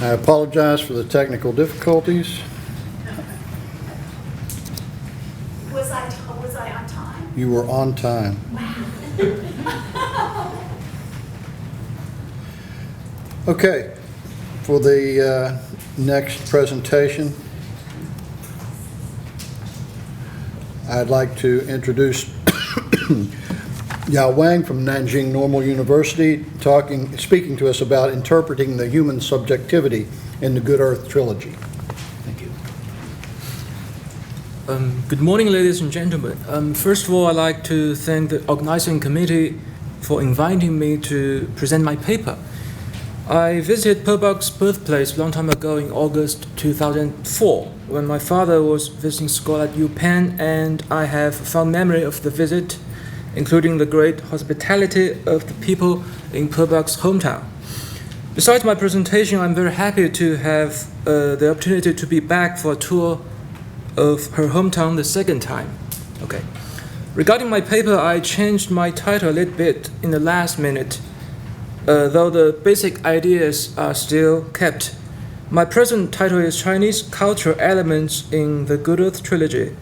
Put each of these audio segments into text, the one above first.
I apologize for the technical difficulties. Was I on time? You were on time. Okay, for the next presentation, I'd like to introduce Yao Wang from Nanjing Normal University, speaking to us about interpreting the human subjectivity in the Good Earth Trilogy. Thank you. Good morning, ladies and gentlemen. First of all, I'd like to thank the organizing committee for inviting me to present my paper. I visited Purbach's birthplace a long time ago in August 2004, when my father was visiting school at UPenn, and I have fond memory of the visit, including the great hospitality of the people in Purbach's hometown. Besides my presentation, I'm very happy to have the opportunity to be back for a tour of her hometown the second time. Okay. Regarding my paper, I changed my title a little bit in the last minute, though the basic ideas are still kept. My present title is Chinese Cultural Elements in the Good Earth Trilogy,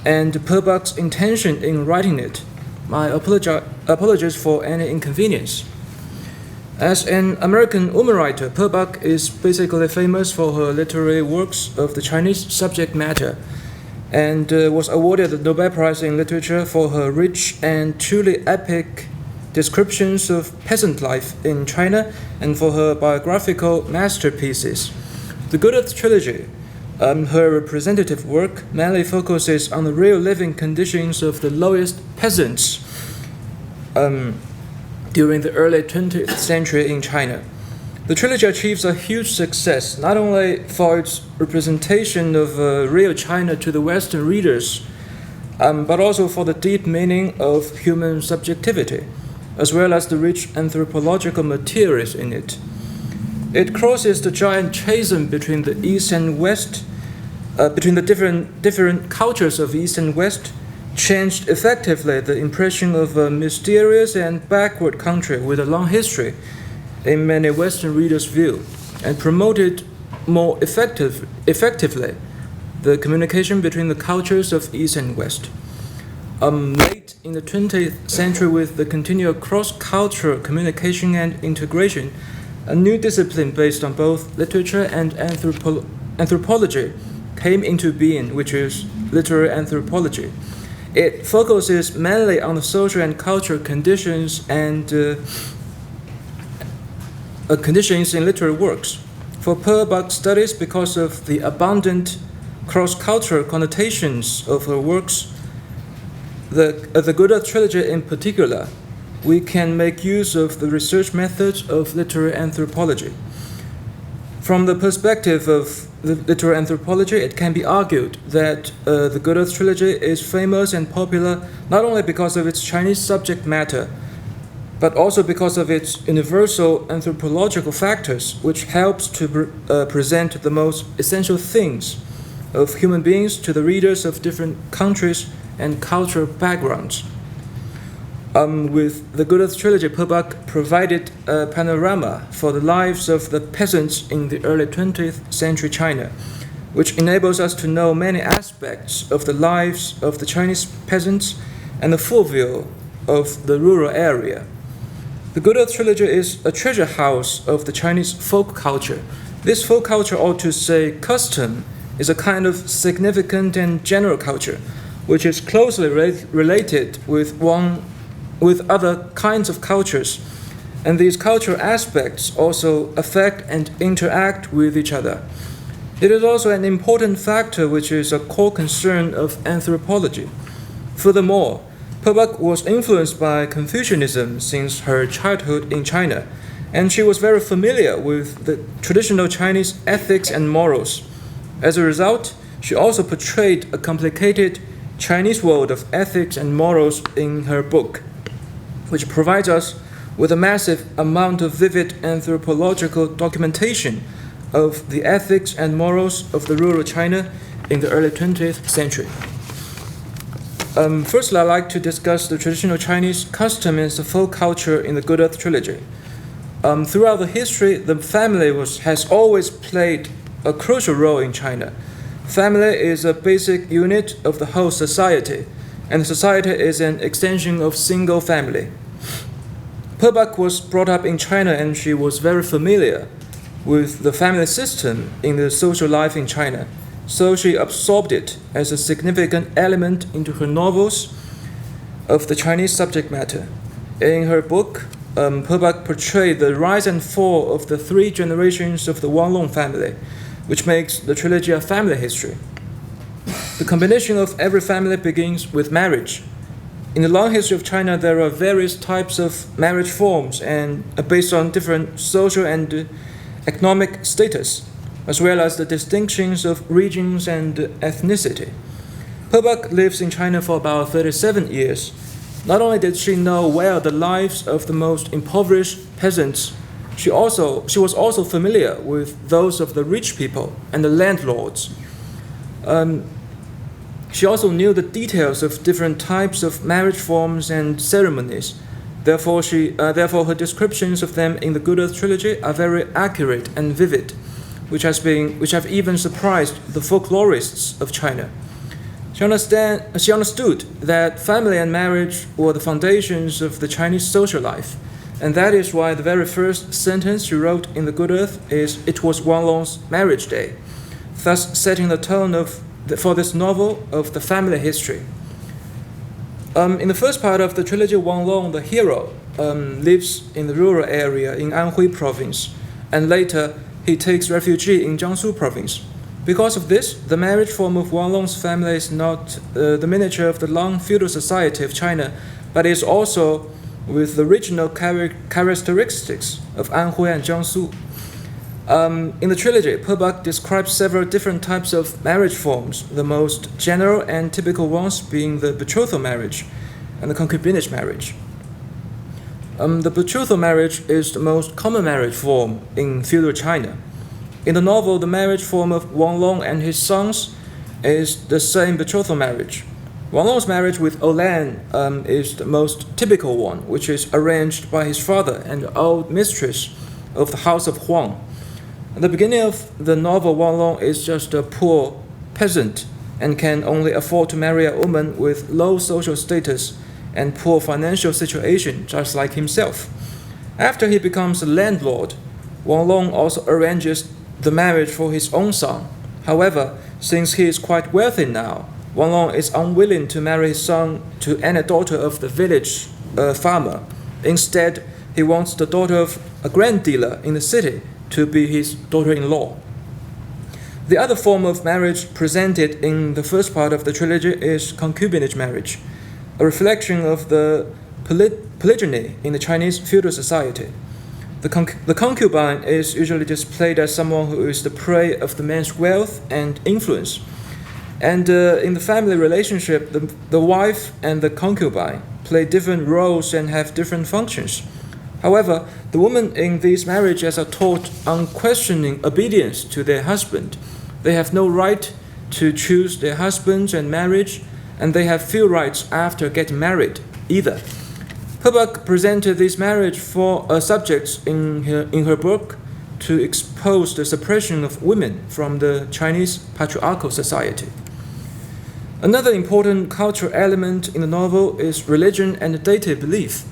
and Purbach's intention in writing it. My apologies for any inconvenience. As an American woman writer, Purbach is basically famous for her literary works of the Chinese subject matter, and was awarded the Nobel Prize in Literature for her rich and truly epic descriptions of peasant life in China and for her biographical masterpieces. The Good Earth Trilogy, her representative work, mainly focuses on the real living conditions of the lowest peasants during the early 20th century in China. The trilogy achieves a huge success, not only for its representation of real China to the Western readers, but also for the deep meaning of human subjectivity, as well as the rich anthropological materials in it. It crosses the giant chasm between the East and West, between the different cultures of East and West, changed effectively the impression of a mysterious and backward country with a long history in many Western readers' view, and promoted more effectively the communication between the cultures of East and West. Late in the 20th century, with the continual cross-cultural communication and integration, a new discipline based on both literature and anthropology came into being, which is literary anthropology. It focuses mainly on the social and cultural conditions and conditions in literary works. For Purbach studies, because of the abundant cross-cultural connotations of her works, the Good Earth Trilogy in particular, we can make use of the research methods of literary anthropology. From the perspective of literary anthropology, it can be argued that the Good Earth Trilogy is famous and popular not only because of its Chinese subject matter, but also because of its universal anthropological factors, which helps to present the most essential things of human beings to the readers of different countries and cultural backgrounds. With the Good Earth Trilogy, Purbach provided a panorama for the lives of the peasants in the early 20th century China, which enables us to know many aspects of the lives of the Chinese peasants and the full view of the rural area. The Good Earth Trilogy is a treasure house of the Chinese folk culture. This folk culture, or to say custom, is a kind of significant and general culture, which is closely related with other kinds of cultures, and these cultural aspects also affect and interact with each other. It is also an important factor which is a core concern of anthropology. Furthermore, Purbach was influenced by Confucianism since her childhood in China, and she was very familiar with the traditional Chinese ethics and morals. As a result, she also portrayed a complicated Chinese world of ethics and morals in her book, which provides us with a massive amount of vivid anthropological documentation of the ethics and morals of the rural China in the early 20th century. Firstly, I'd like to discuss the traditional Chinese custom and the folk culture in the Good Earth Trilogy. Throughout the history, the family has always played a crucial role in China. Family is a basic unit of the whole society, and society is an extension of single family. Pebak was brought up in China, and she was very familiar with the family system in the social life in China. So she absorbed it as a significant element into her novels of the Chinese subject matter. In her book, Pebak portrayed the rise and fall of the three generations of the Wanglong family, which makes the trilogy a family history. The combination of every family begins with marriage. In the long history of China, there are various types of marriage forms and based on different social and economic status, as well as the distinctions of regions and ethnicity. Pebak lives in China for about 37 years. Not only did she know well the lives of the most impoverished peasants, she was also familiar with those of the rich people and the landlords. She also knew the details of different types of marriage forms and ceremonies. Therefore, her descriptions of them in the Good Earth Trilogy are very accurate and vivid, which have even surprised the folklorists of China. She understood that family and marriage were the foundations of the Chinese social life, and that is why the very first sentence she wrote in The Good Earth is, "It was Wanglong's marriage day," thus setting the tone for this novel of the family history. In the first part of the trilogy, Wanglong, the hero, lives in the rural area in Anhui province, and later he takes refuge in Jiangsu province. Because of this, the marriage form of Wanglong's family is not the miniature of the long feudal society of China, but is also with the regional characteristics of Anhui and Jiangsu. In the trilogy, Pebak describes several different types of marriage forms, the most general and typical ones being the betrothal marriage and the concubinage marriage. The betrothal marriage is the most common marriage form in feudal China. In the novel, the marriage form of Wanglong and his sons is the same betrothal marriage. Wanglong's marriage with Olan is the most typical one, which is arranged by his father and the old mistress of the house of Huang. At the beginning of the novel, Wanglong is just a poor peasant and can only afford to marry a woman with low social status and poor financial situation, just like himself. After he becomes a landlord, Wanglong also arranges the marriage for his own son. However, since he is quite wealthy now, Wanglong is unwilling to marry his son to any daughter of the village farmer. Instead, he wants the daughter of a grain dealer in the city to be his daughter-in-law. The other form of marriage presented in the first part of the trilogy is concubinage marriage, a reflection of the polygyny in the Chinese feudal society. The concubine is usually displayed as someone who is the prey of the man's wealth and influence. And in the family relationship, the wife and the concubine play different roles and have different functions. However, the women in these marriages are taught unquestioning obedience to their husband. They have no right to choose their husbands and marriage, and they have few rights after getting married either. Pebak presented these marriage subjects in her book to expose the suppression of women from the Chinese patriarchal society. Another important cultural element in the novel is religion and deity belief.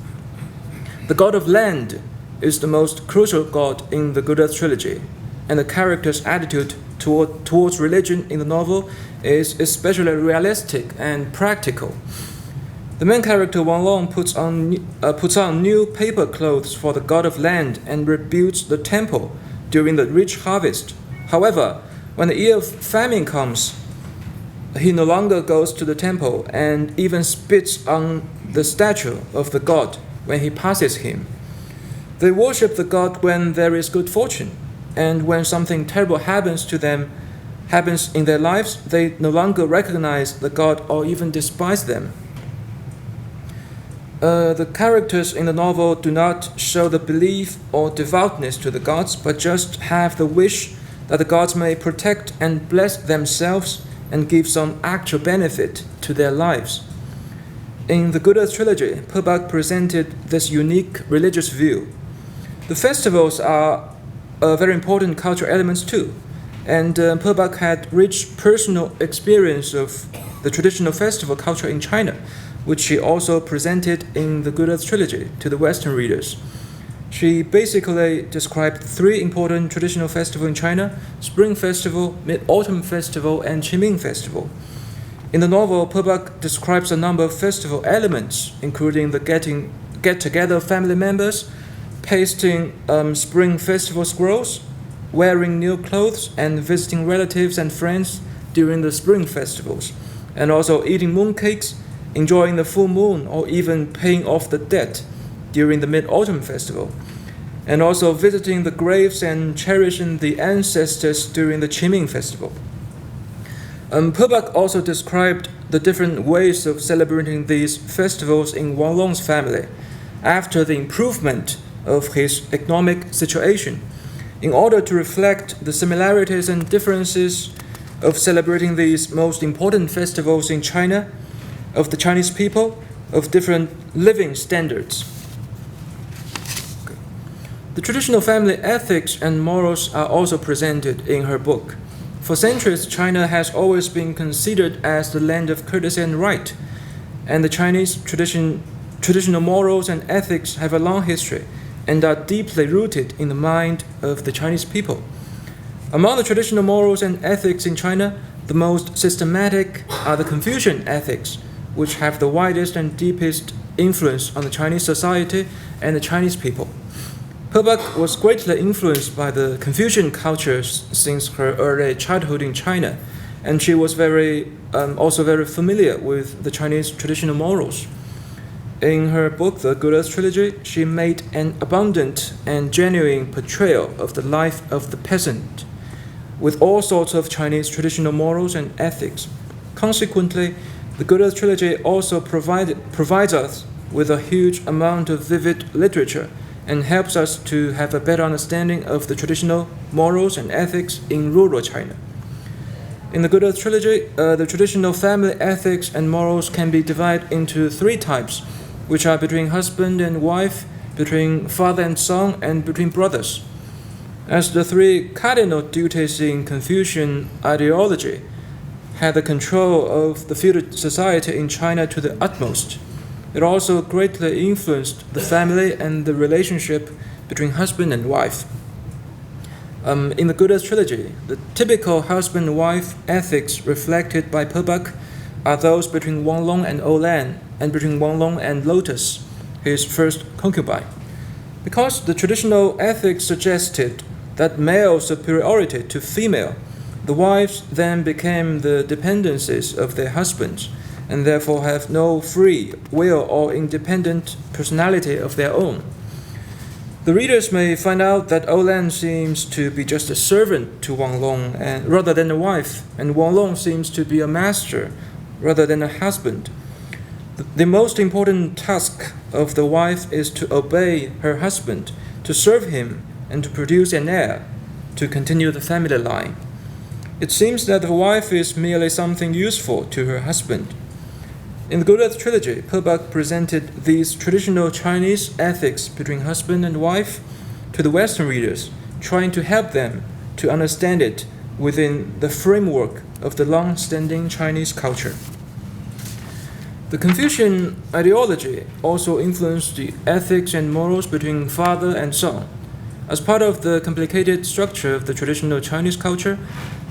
The god of land is the most crucial god in the Good Earth Trilogy, and the character's attitude towards religion in the novel is especially realistic and practical. The main character Wanglong puts on new paper clothes for the god of land and rebuilds the temple during the rich harvest. However, when the year of famine comes, he no longer goes to the temple and even spits on the statue of the god when he passes him. They worship the god when there is good fortune, and when something terrible happens in their lives, they no longer recognize the god or even despise them. The characters in the novel do not show the belief or devoutness to the gods, but just have the wish that the gods may protect and bless themselves and give some actual benefit to their lives. In the Good Earth Trilogy, Pebak presented this unique religious view. The festivals are very important cultural elements too. And Purbach had rich personal experience of the traditional festival culture in China, which she also presented in the Good Earth Trilogy to the Western readers. She basically described 3 important traditional festivals in China: Spring Festival, Mid-Autumn Festival, and Qingming Festival. In the novel, Purbach describes a number of festival elements, including the get-together of family members, pasting spring festival scrolls, wearing new clothes, and visiting relatives and friends during the spring festivals, and also eating mooncakes, enjoying the full moon, or even paying off the debt during the Mid-Autumn Festival, and also visiting the graves and cherishing the ancestors during the Qingming Festival. Purbach also described the different ways of celebrating these festivals in Wang Long's family after the improvement of his economic situation, in order to reflect the similarities and differences of celebrating these most important festivals in China, of the Chinese people, of different living standards. The traditional family ethics and morals are also presented in her book. For centuries, China has always been considered as the land of courtesy and right, and the Chinese traditional morals and ethics have a long history and are deeply rooted in the mind of the Chinese people. Among the traditional morals and ethics in China, the most systematic are the Confucian ethics, which have the widest and deepest influence on the Chinese society and the Chinese people. Purbach was greatly influenced by the Confucian cultures since her early childhood in China, and she was also very familiar with the Chinese traditional morals. In her book, The Good Earth Trilogy, she made an abundant and genuine portrayal of the life of the peasant, with all sorts of Chinese traditional morals and ethics. Consequently, the Good Earth Trilogy also provides us with a huge amount of vivid literature and helps us to have a better understanding of the traditional morals and ethics in rural China. In the Good Earth Trilogy, the traditional family ethics and morals can be divided into 3 types, which are between husband and wife, between father and son, and between brothers. As the 3 cardinal duties in Confucian ideology had the control of the feudal society in China to the utmost, it also greatly influenced the family and the relationship between husband and wife. In the Good Earth Trilogy, the typical husband-wife ethics reflected by Purbach are those between Wang Long and Olan, and between Wang Long and Lotus, his first concubine. Because the traditional ethics suggested that male superiority to female, the wives then became the dependencies of their husbands, and therefore have no free will or independent personality of their own. The readers may find out that Olan seems to be just a servant to Wang Long rather than a wife, and Wang Long seems to be a master rather than a husband. The most important task of the wife is to obey her husband, to serve him, and to produce an heir, to continue the family line. It seems that the wife is merely something useful to her husband. In the Good Earth Trilogy, Purbach presented these traditional Chinese ethics between husband and wife to the Western readers, trying to help them to understand it within the framework of the long-standing Chinese culture. The Confucian ideology also influenced the ethics and morals between father and son. As part of the complicated structure of the traditional Chinese culture,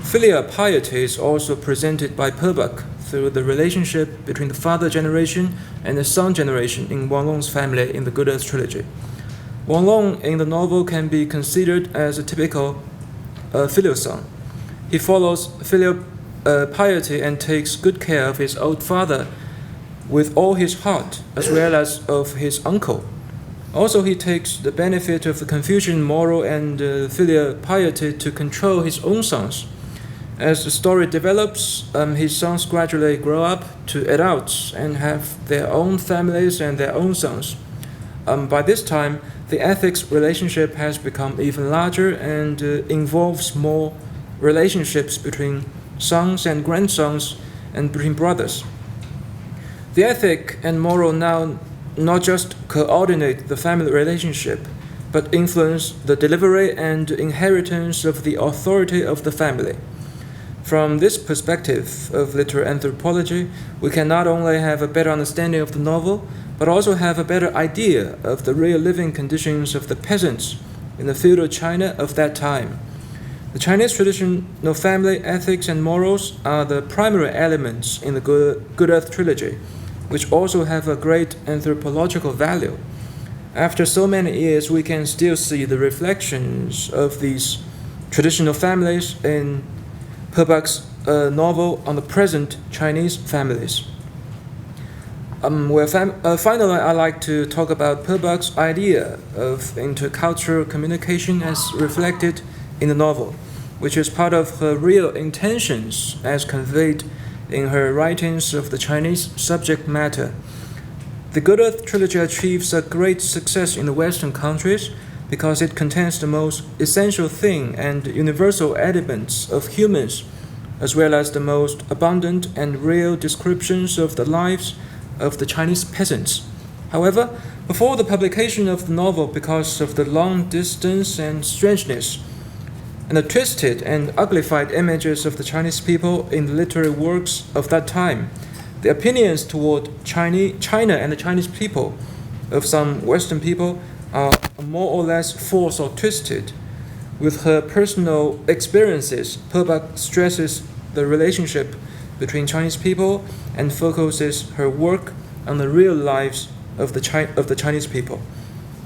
filial piety is also presented by Purbach through the relationship between the father generation and the son generation in Wang Long's family in the Good Earth Trilogy. Wang Long in the novel can be considered as a typical filial son. He follows filial piety and takes good care of his old father with all his heart, as well as of his uncle. Also, he takes the benefit of the Confucian moral and filial piety to control his own sons. As the story develops, his sons gradually grow up to adults and have their own families and their own sons. By this time, the ethics relationship has become even larger and involves more relationships between sons and grandsons and between brothers. The ethic and moral now not just coordinate the family relationship, but influence the delivery and inheritance of the authority of the family. From this perspective of literary anthropology, we can not only have a better understanding of the novel, but also have a better idea of the real living conditions of the peasants in the feudal China of that time. The Chinese traditional family ethics and morals are the primary elements in the Good Earth Trilogy, which also have a great anthropological value. After so many years, we can still see the reflections of these traditional families in Purbach's novel on the present Chinese families. Finally, I'd like to talk about Purbach's idea of intercultural communication as reflected in the novel, which is part of her real intentions as conveyed in her writings of the Chinese subject matter. The Good Earth Trilogy achieves a great success in the Western countries because it contains the most essential thing and universal elements of humans, as well as the most abundant and real descriptions of the lives of the Chinese peasants. However, before the publication of the novel, because of the long distance and strangeness, and the twisted and uglified images of the Chinese people in the literary works of that time, the opinions toward China and the Chinese people of some Western people are more or less false or twisted. With her personal experiences, Purbach stresses the relationship between Chinese people and focuses her work on the real lives of the Chinese people.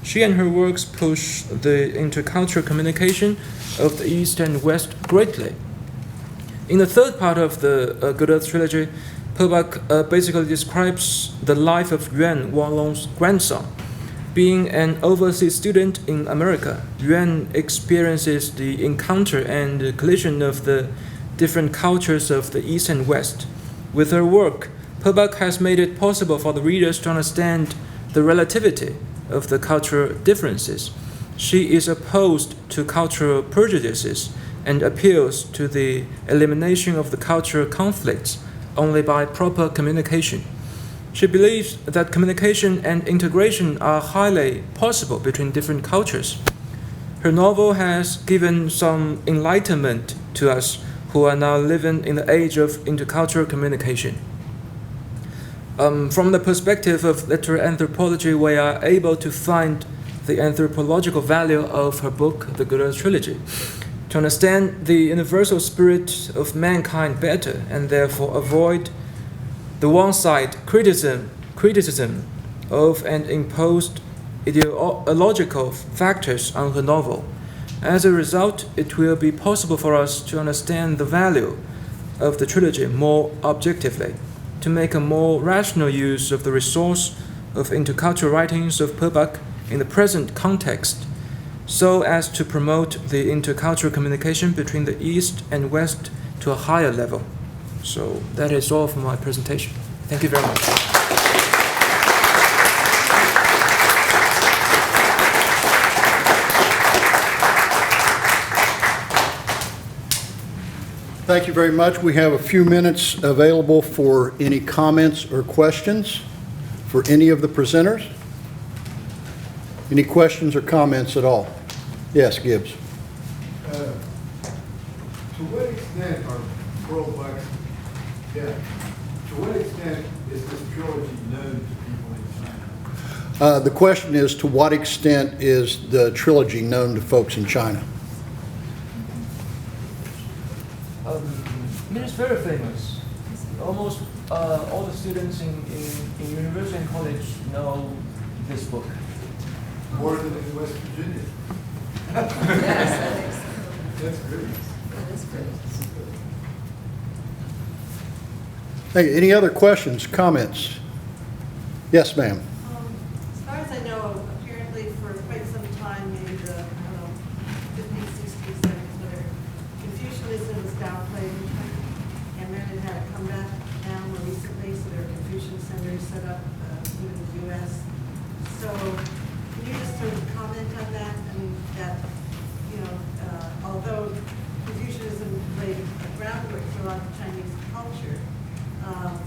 She and her works push the intercultural communication of the East and West greatly. In the third part of the Good Earth Trilogy, Purbach basically describes the life of Yuan Wanlong's grandson. Being an overseas student in America, Yuan experiences the encounter and the collision of the different cultures of the East and West. With her work, Purbach has made it possible for the readers to understand the relativity of the cultural differences. She is opposed to cultural prejudices and appeals to the elimination of the cultural conflicts only by proper communication. She believes that communication and integration are highly possible between different cultures. Her novel has given some enlightenment to us who are now living in the age of intercultural communication. From the perspective of literary anthropology, we are able to find the anthropological value of her book, The Good Earth Trilogy, to understand the universal spirit of mankind better and therefore avoid the one-side criticism of and imposed ideological factors on her novel. As a result, it will be possible for us to understand the value of the trilogy more objectively, to make a more rational use of the resource of intercultural writings of Purbach in the present context, so as to promote the intercultural communication between the East and West to a higher level. So that is all for my presentation. Thank you very much. Thank you very much. We have a few minutes available for any comments or questions for any of the presenters. Any questions or comments at all? Yes, Gibbs. To what extent are pro-blacks, to what extent is this trilogy known to people in China? The question is, to what extent is the trilogy known to folks in China? It's very famous. Almost all the students in university and college know this book. More than in West Virginia. Yes, That's great. that is great. Hey, any other questions, comments? Yes, ma'am. As far as I know, apparently for quite some time, maybe the, 50s, 60s, 70s, whatever, Confucianism was downplayed in China, and then it had a comeback now more recently, so there are Confucian centers set up even in the U.S. So can you just sort of comment on that? I mean, that, although Confucianism laid a groundwork for a lot of Chinese culture,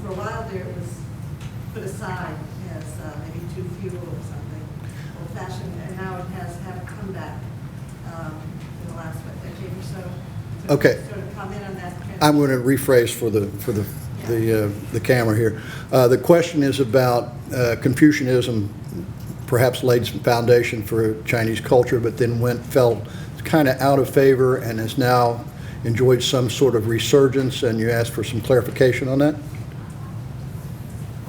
for a while there it was aside as maybe too feudal or something, old-fashioned, and now it has had a come back in the last decade or so. Okay. Sort of comment on that. I'm going to rephrase for the camera here. The question is about Confucianism perhaps laid some foundation for Chinese culture, but then fell kind of out of favor and has now enjoyed some sort of resurgence, and you asked for some clarification on that?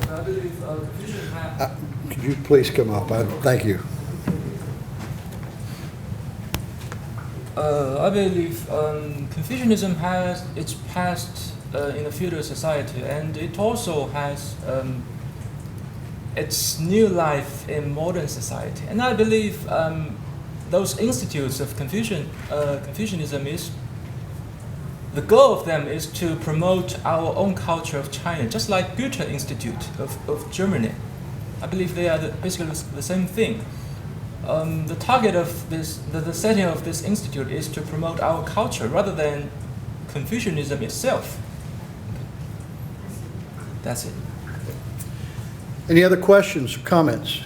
I believe Confucian had. Could you please come up? Thank you. I believe Confucianism has its past in the feudal society, and it also has its new life in modern society. And I believe those institutes of Confucianism the goal of them is to promote our own culture of China, just like Goethe Institute of Germany. I believe they are basically the same thing. The target of the setting of this institute is to promote our culture rather than Confucianism itself. That's it. Any other questions or comments?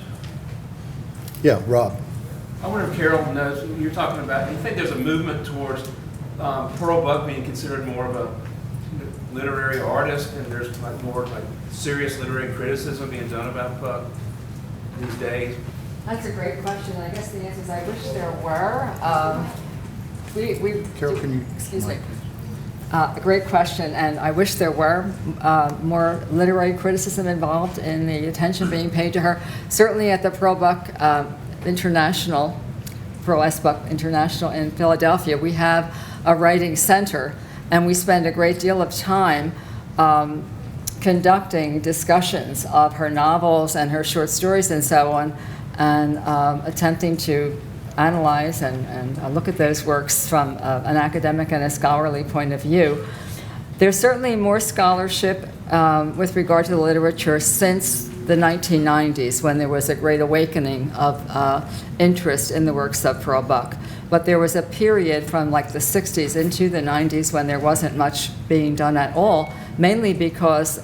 Yeah, Rob. I wonder if Carol knows, you're talking about, do you think there's a movement towards Pearl Buck being considered more of a literary artist, and there's like more like serious literary criticism being done about Buck these days? That's a great question. I guess the answer is I wish there were. Carol, can you? Excuse me. A great question, and I wish there were more literary criticism involved in the attention being paid to her. Certainly at the Pearl Buck International, Pearl S. Buck International in Philadelphia, we have a writing center, and we spend a great deal of time conducting discussions of her novels and her short stories and so on, and attempting to analyze and look at those works from an academic and a scholarly point of view. There's certainly more scholarship with regard to the literature since the 1990s, when there was a great awakening of interest in the works of Pearl Buck. But there was a period from like the 60s into the 90s when there wasn't much being done at all, mainly because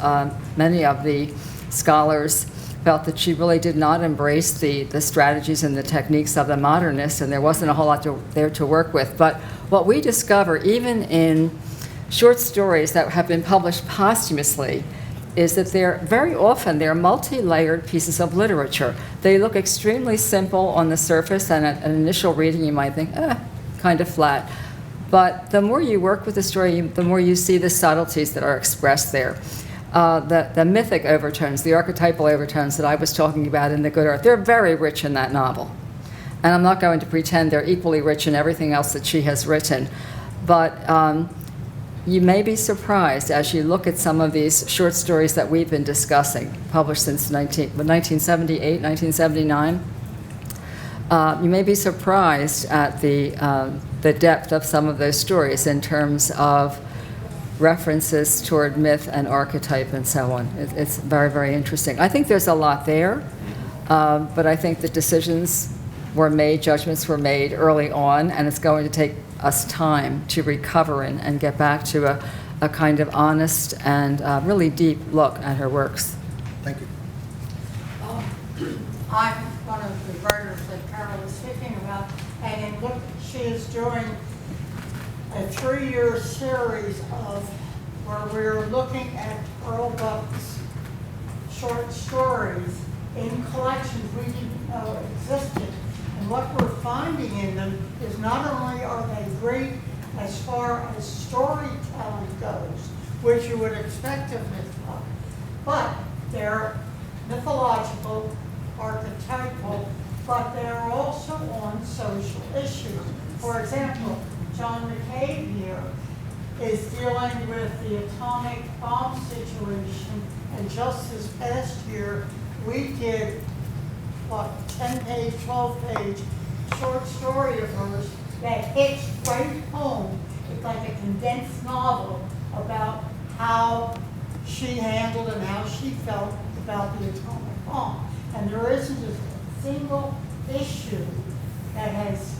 many of the scholars felt that she really did not embrace the strategies and the techniques of the modernists, and there wasn't a whole lot there to work with. But what we discover, even in short stories that have been published posthumously, is that very often they're multi-layered pieces of literature. They look extremely simple on the surface, and at an initial reading you might think, kind of flat. But the more you work with the story, the more you see the subtleties that are expressed there. The mythic overtones, the archetypal overtones that I was talking about in The Good Earth, they're very rich in that novel. And I'm not going to pretend they're equally rich in everything else that she has written. But you may be surprised as you look at some of these short stories that we've been discussing, published since 1978, 1979. You may be surprised at the depth of some of those stories in terms of references toward myth and archetype and so on. It's very, very interesting. I think there's a lot there, but I think the decisions were made, judgments were made early on, and it's going to take us time to recover and get back to a kind of honest and really deep look at her works. Thank you. I'm one of the writers that Carol was speaking about, and in what she is doing a 3-year series of where we're looking at Pearl Buck's short stories in collections we didn't know existed. And what we're finding in them is not only are they great as far as storytelling goes, which you would expect of myth, but they're mythological, archetypal, but they're also on social issues. For example, John McCabe here is dealing with the atomic bomb situation, and just this past year, we did, 10-page, 12-page short story of hers that hits right home. It's like a condensed novel about how she handled and how she felt about the atomic bomb. And there isn't a single issue that has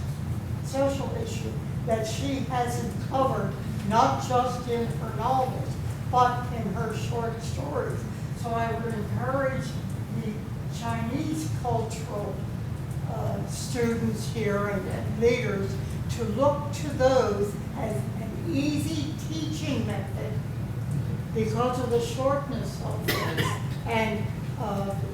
social issue that she hasn't covered, not just in her novels, but in her short stories. So I would encourage the Chinese cultural students here and leaders to look to those as an easy teaching method because of the shortness of this. And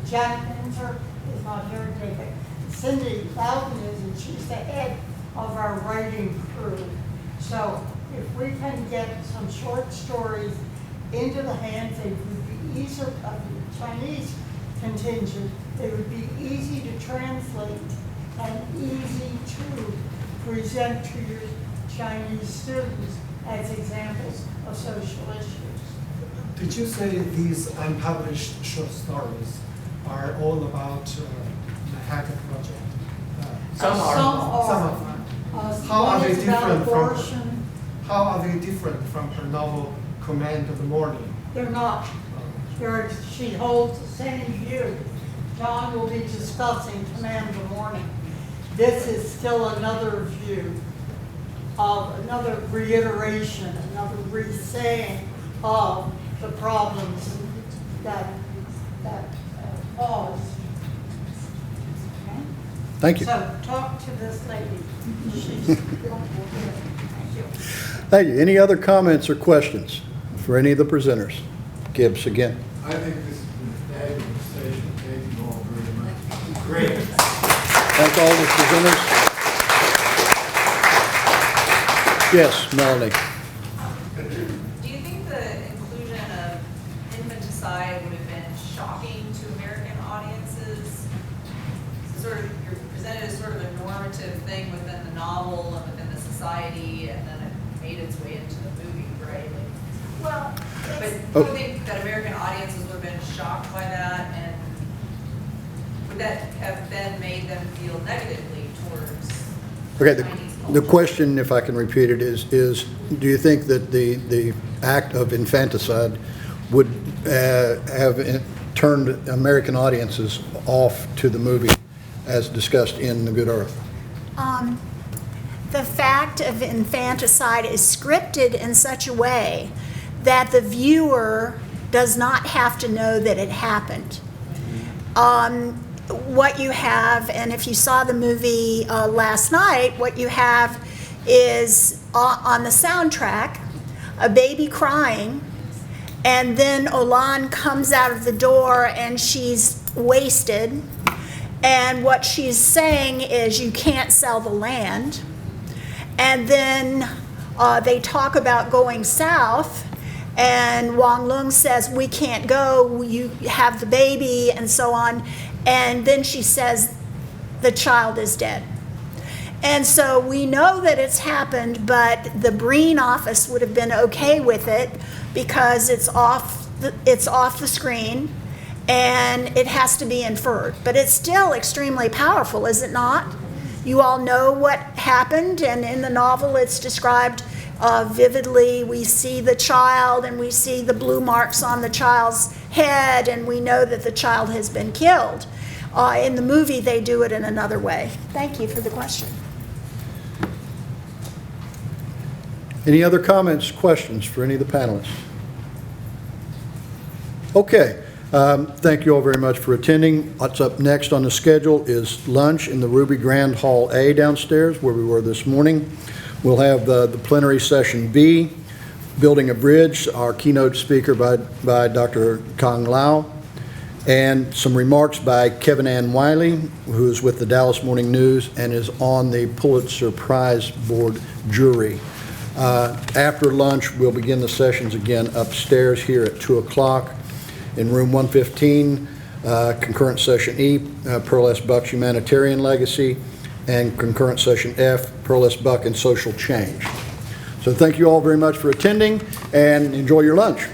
Janet Minzer is not here today, but Cindy Loudon is, and she's the head of our writing crew. So if we can get some short stories into the hands, they would be easier of the Chinese contingent, they would be easy to translate and easy to present to your Chinese students as examples of social issues. Did you say these unpublished short stories are all about Manhattan Project? Some are. Some of them. How are One they is about different from? abortion. How are they different from her novel Command of the Morning? They're not. She holds the same view. John will be discussing Command of the Morning. This is still another view of another reiteration, another re-saying of the problems that cause. Okay? Thank you. So talk to this lady. She's helpful here. Thank you. Thank you. Any other comments or questions for any of the presenters? Gibbs again. I think this has been a fabulous session. Thank you all very much. Great. Thank all the presenters. Yes, Melanie. Do you think the inclusion of infanticide would have been shocking to American audiences? Sort of, you're presented as sort of a normative thing within the novel and within the society, and then it made its way into the movie, right? Like, Well, but it's, do you think that American audiences would have been shocked by that, and would that have then made them feel negatively towards Okay, Chinese the culture? question, if I can repeat it, is do you think that the act of infanticide would have turned American audiences off to the movie as discussed in The Good Earth? the fact of infanticide is scripted in such a way that the viewer does not have to know that it happened. What you have, and if you saw the movie last night, what you have is on the soundtrack, a baby crying, and then Olan comes out of the door and she's wasted, and what she's saying is you can't sell the land. And then they talk about going south, and Wang Lung says, we can't go, you have the baby, and so on. And then she says, the child is dead. And so we know that it's happened, but the Breen office would have been okay with it because it's off the screen and it has to be inferred. But it's still extremely powerful, is it not? You all know what happened, and in the novel it's described vividly. We see the child and we see the blue marks on the child's head, and we know that the child has been killed. In the movie, they do it in another way. Thank you for the question. Any other comments, questions for any of the panelists? Okay. Thank you all very much for attending. What's up next on the schedule is lunch in the Ruby Grand Hall A downstairs, where we were this morning. We'll have the plenary session B, Building a Bridge, our keynote speaker by Dr. Kang Lau, and some remarks by Kevin Ann Wiley, who is with the Dallas Morning News and is on the Pulitzer Prize Board jury. After lunch, we'll begin the sessions again upstairs here at 2 o'clock in room 115, concurrent session E, Pearl S. Buck's Humanitarian Legacy, and concurrent session F, Pearl S. Buck and Social Change. So thank you all very much for attending, and enjoy your lunch.